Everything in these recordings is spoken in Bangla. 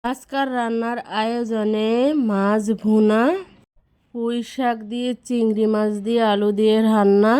আজকার রান্নার আয়োজনে মাছ ভুনা, পুঁই শাক দিয়ে চিংড়ি মাছ দিয়ে আলু দিয়ে রান্না,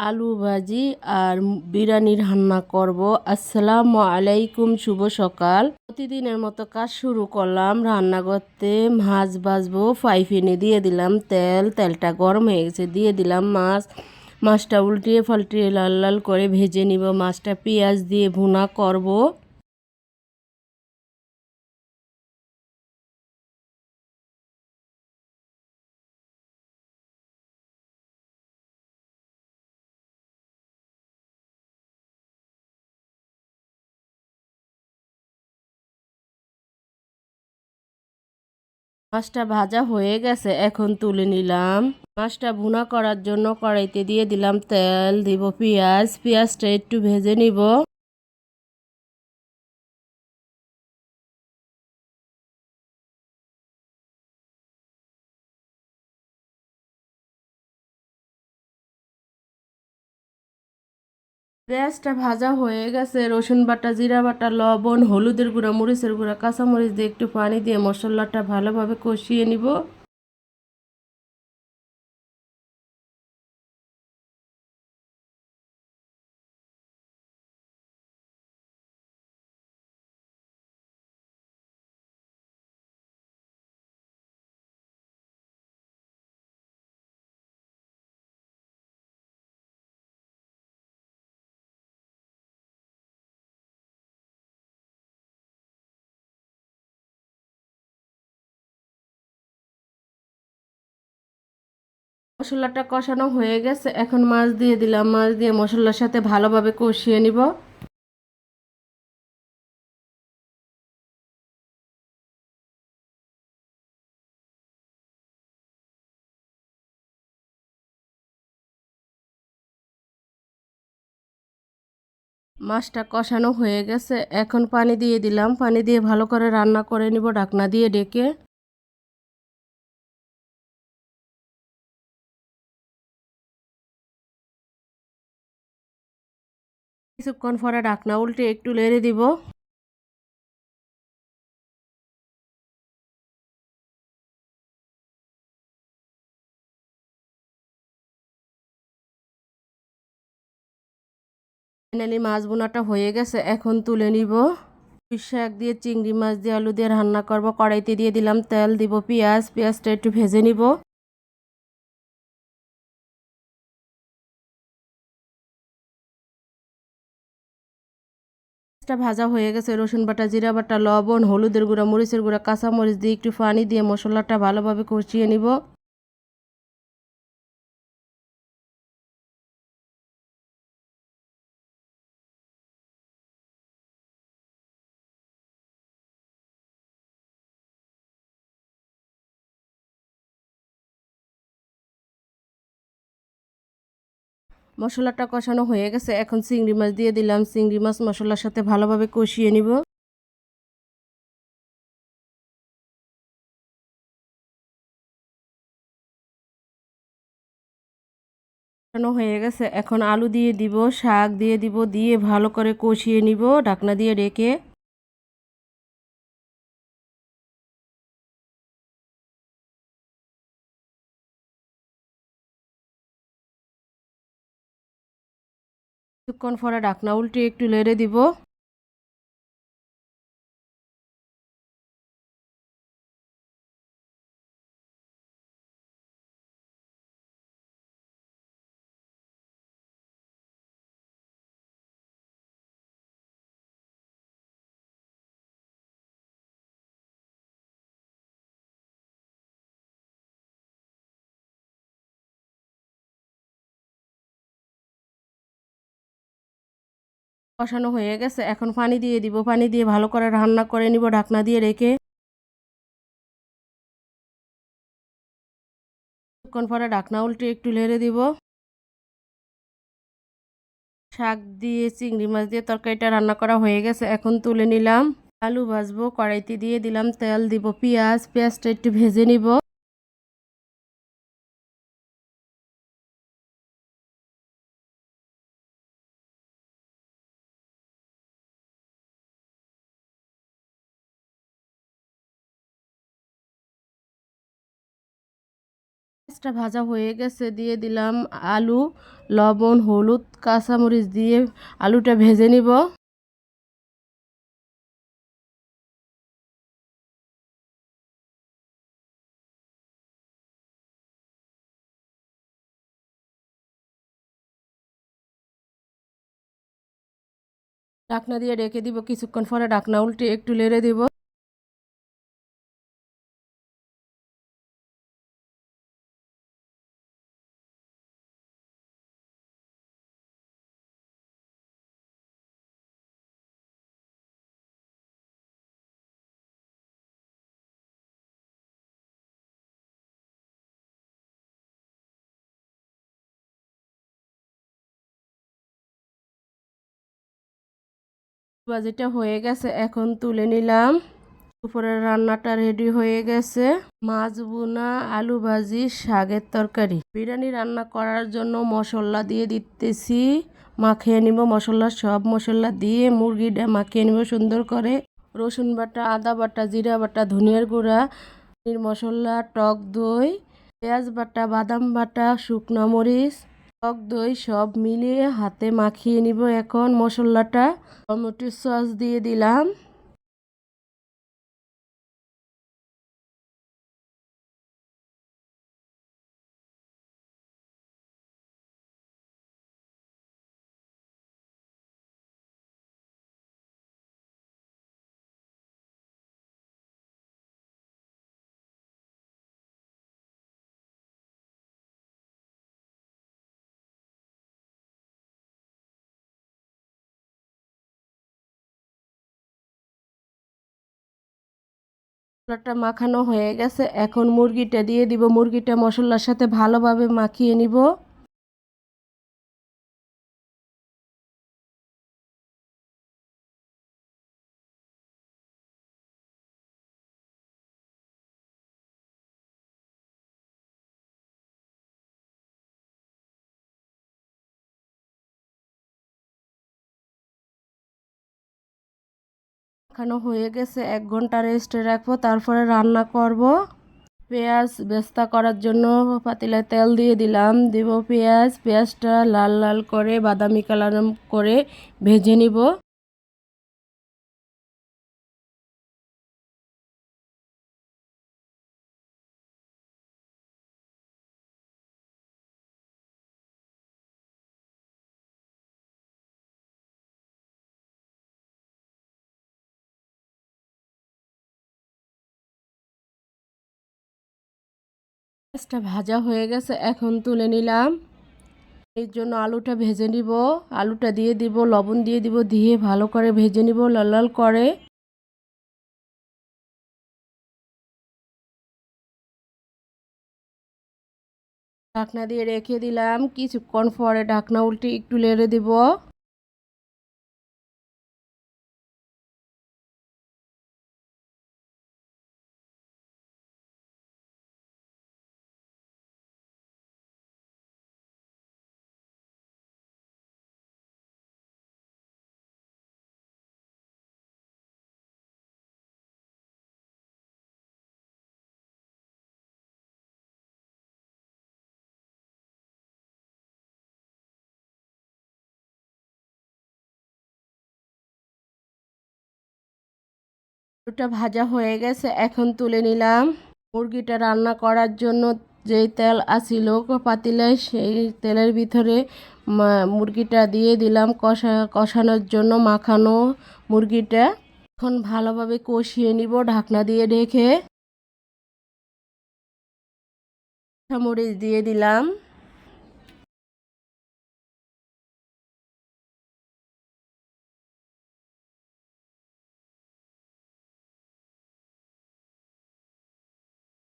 আলু ভাজি আর বিরিয়ানি রান্না করব। আসসালামু আলাইকুম, শুভ সকাল। প্রতিদিনের মতো কাজ শুরু করলাম রান্না করতে। মাছ ভাজবো, ফ্রাই প্যানে দিয়ে দিলাম তেল, তেলটা গরম হয়ে গেছে, দিয়ে দিলাম মাছ। মাছটা উল্টিয়ে পাল্টিয়ে লাল লাল করে ভেজে নিব। মাছটা পেঁয়াজ দিয়ে ভুনা করব। মাছটা ভাজা হয়ে গেছে, এখন তুলে নিলাম। মাছটা ভুনা করার জন্য কড়াইতে দিয়ে দিলাম তেল, দিব পেঁয়াজ। পেঁয়াজটা একটু ভেজে নিব। পেঁয়াজটা ভাজা হয়ে গেছে, রসুন বাটা, জিরা বাটা, লবণ, হলুদের গুঁড়া, মরিচের গুঁড়া, কাঁচামরিচ দিয়ে একটু পানি দিয়ে মশলাটা ভালোভাবে কষিয়ে নিব। মশলাটা কষানো হয়ে গেছে, এখন মাছ দিয়ে দিলাম। মাছ দিয়ে মশলার সাথে ভালোভাবে কষিয়ে নিব। মাছটা কষানো হয়ে গেছে, এখন পানি দিয়ে দিলাম। পানি দিয়ে ভালো করে রান্না করে নিব ঢাকনা দিয়ে ঢেকে। কিছুক্ষণ পরে ঢাকনা উল্টে একটু নেড়ে দিব। ফাইনালি মাছ বোনাটা হয়ে গেছে, এখন তুলে নিব। পুঁই শাক দিয়ে চিংড়ি মাছ দিয়ে আলু দিয়ে রান্না করব। কড়াইতে দিয়ে দিলাম তেল, দিব পেঁয়াজ। পেঁয়াজটা একটু ভেজে নিব। পেঁয়াজটা ভাজা হয়ে গেছে, রসুন বাটা, জিরা বাটা, লবণ, হলুদের গুঁড়া, মরিচের গুঁড়া, কাঁচামরিচ দিয়ে একটু পানি দিয়ে মশলাটা ভালোভাবে কষিয়ে নিব। মশলাটা কষানো হয়ে গেছে, এখন চিংড়ি মাছ দিয়ে দিলাম। চিংড়ি মাছ মশলার সাথে ভালোভাবে কষিয়ে নিব। কষানো হয়ে গেছে, এখন আলু দিয়ে দিব, শাক দিয়ে দিব, দিয়ে ভালো করে কষিয়ে নিব ঢাকনা দিয়ে ঢেকে। কিছুক্ষণ পরে ঢাকনা উল্টে একটু নেড়ে দিব। কষানো হয়ে গেছে, এখন পানি দিয়ে দিব। পানি দিয়ে ভালো করে রান্না করে নিব ঢাকনা দিয়ে রেখে। কিছুক্ষণ পরে ঢাকনা উল্টে একটু নেড়ে দিব। শাক দিয়ে চিংড়ি মাছ দিয়ে তরকারিটা রান্না করা হয়ে গেছে, এখন তুলে নিলাম। আলু ভাজবো, কড়াইতে দিয়ে দিলাম তেল, দিব পেঁয়াজ। পেঁয়াজটা একটু ভেজে নিব। পেঁয়াজটা ভাজা হয়ে গেছে, দিয়ে দিলাম আলু, লবণ, হলুদ, কাঁচামরিচ দিয়ে আলুটা ভেজে নিব। ঢাকনা দিয়ে রেখে দিব, কিছুক্ষণ পরে ঢাকনা উল্টে একটু নেড়ে দিব। ভাজিটা হয়ে গেছে, এখন তুলে নিলাম। দুপুরের রান্নাটা রেডি হয়ে গেছে। মাছ ভুনা, আলু ভাজি, শাকের তরকারি। বিরিয়ানি রান্না করার জন্য মশলা দিয়ে দিতেছি, মাখিয়ে নিব। মশলা সব মশলা দিয়ে মুরগিটা মাখিয়ে নিব সুন্দর করে। রসুন বাটা, আদা বাটা, জিরা বাটা, ধনিয়ার গুঁড়া, পনির মশলা, টক দই, পেঁয়াজ বাটা, বাদাম বাটা, শুকনো মরিচ, টক দই সব মিলিয়ে হাতে মাখিয়ে নিব। এখন মশলাটা টমেটো সস দিয়ে দিলাম। মশলাটা মাখানো হয়ে গেছে, এখন মুরগিটা দিয়ে দিব। মুরগিটা মশলার সাথে ভালোভাবে মাখিয়ে নিব। মাখানো হয়ে গেছে, 1 ঘন্টা রেস্টে রাখবো, তারপরে রান্না করব। পেঁয়াজ বেস্তা করার জন্য পাতিলায় তেল দিয়ে দিলাম। দিব পেঁয়াজ। পেঁয়াজটা লাল লাল করে বাদামি কালার করে ভেজে নিব। পেঁয়াজটা ভাজা হয়ে গেছে, এখন তুলে নিলাম। এর জন্য আলুটা ভেজে নিব। আলুটা দিয়ে দিব, লবণ দিয়ে দিব, দিয়ে ভালো করে ভেজে নিব লাল লাল করে। ঢাকনা দিয়ে রেখে দিলাম, কিছুক্ষণ পরে ঢাকনা উল্টে একটু নেড়ে দিব। আলুটা ভাজা হয়ে গেছে, এখন তুলে নিলাম। মুরগিটা রান্না করার জন্য যেই তেল আছিল পাতিলায়, সেই তেলের ভিতরে মুরগিটা দিয়ে দিলাম কষানোর জন্য মাখানো মুরগিটা। এখন ভালোভাবে কষিয়ে নিব ঢাকনা দিয়ে ঢেকে। মরিচ দিয়ে দিলাম।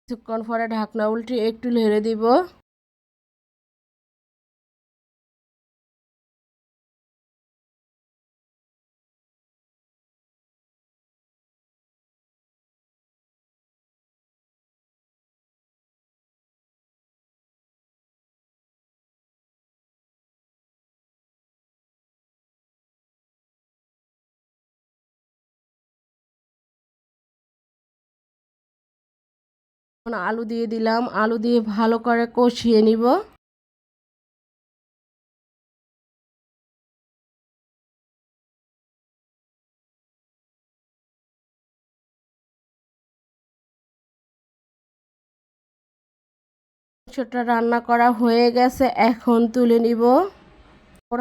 কিছুক্ষণ পরে ঢাকনা উল্টে একটু নেড়ে দিব। এখন আলু দিয়ে দিলাম, আলু দিয়ে ভালো করে কষিয়ে নিব। মাংসটা রান্না করা হয়ে গেছে, এখন তুলে নিব।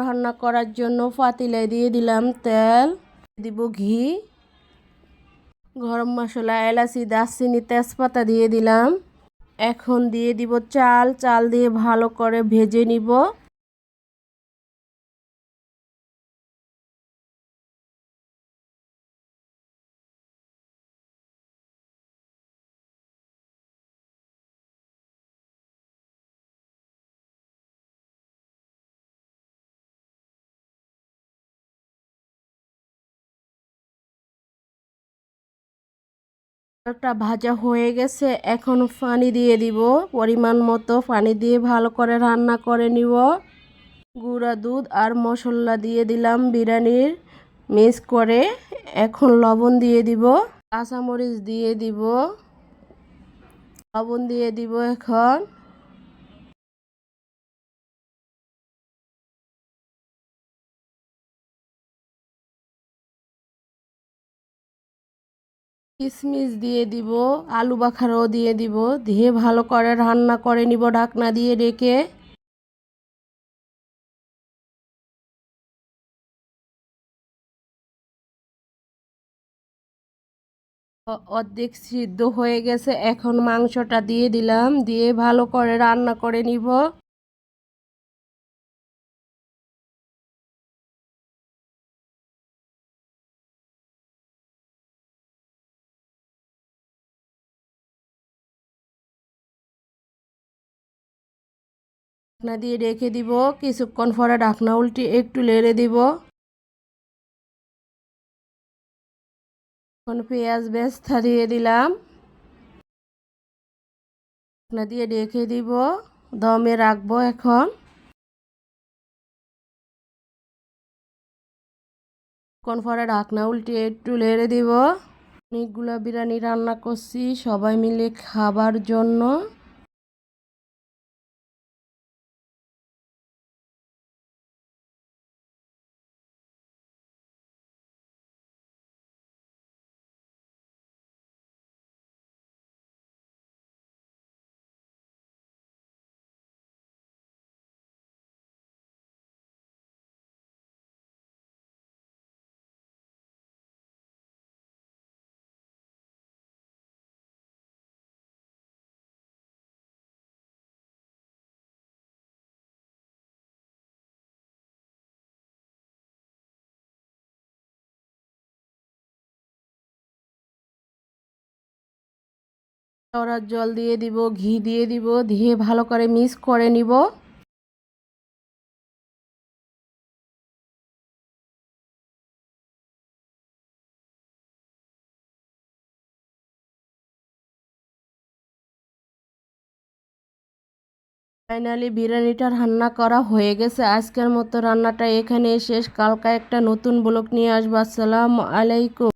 রান্না করার জন্য পাতিলায় দিয়ে দিলাম তেল, দিব ঘি, গরম মশলা, এলাচি, দারচিনি, তেজপাতা দিয়ে দিলাম। এখন দিয়ে দিব চাল, চাল দিয়ে ভালো করে ভেজে নিব। চালটা ভাজা হয়ে গেছে, এখন পানি দিয়ে দিব। পরিমাণ মতো পানি দিয়ে ভালো করে রান্না করে নিব। গুঁড়া দুধ আর মশলা দিয়ে দিলাম বিরিয়ানির মিক্স করে। এখন লবণ দিয়ে দিব, কাঁচামরিচ দিয়ে দিব, লবণ দিয়ে দিব। এখন কিশমিশ দিয়ে দিব, আলু বাখারাও দিয়ে দিব, দিয়ে ভালো করে রান্না করে নিব ঢাকনা দিয়ে রেখে। অর্ধেক সিদ্ধ হয়ে গেছে, এখন মাংসটা দিয়ে দিলাম, দিয়ে ভালো করে রান্না করে নিব। ঢাকনা দিয়ে রেখে দিব, কিছুক্ষণ পরে ঢাকনা উল্টে একটু নেড়ে দিব। এখন পেঁয়াজ বেরেস্তা দিয়ে দিলাম, ঢাকনা দিয়ে রেখে দিব, দমে রাখবো। এখন পরে ঢাকনা উল্টে একটু নেড়ে দিব। অনেকগুলো বিরিয়ানি রান্না করছি সবাই মিলে খাবার জন্য। কেওড়ার জল দিয়ে দিব, ঘি দিয়ে দিব, দিয়ে ভালো করে মিক্স করে নিব। ফাইনালি বিরিয়ানিটা রান্না করা হয়ে গেছে। আজকের মতো রান্নাটা এখানে শেষ। কালকে একটা নতুন ব্লগ নিয়ে আসবো। আসসালামু আলাইকুম।